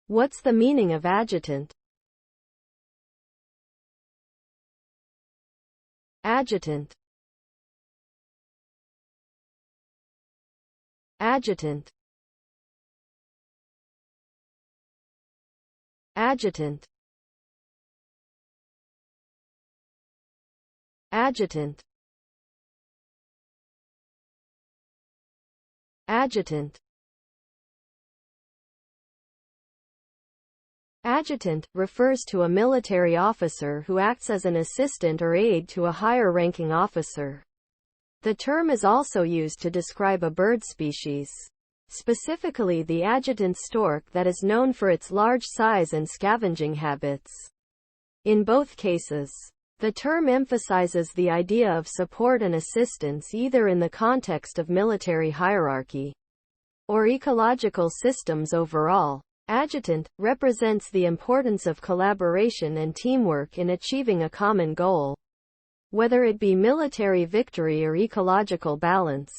What's the meaning of adjutant? Adjutant. Adjutant. Adjutant. Adjutant. Adjutant. Adjutant refers to a military officer who acts as an assistant or aide to a higher-ranking officer. The term is also used to describe a bird species, specifically the adjutant stork, that is known for its large size and scavenging habits. In both cases, the term emphasizes the idea of support and assistance either in the context of military hierarchy or ecological systems overall. Adjutant represents the importance of collaboration and teamwork in achieving a common goal, whether it be military victory or ecological balance.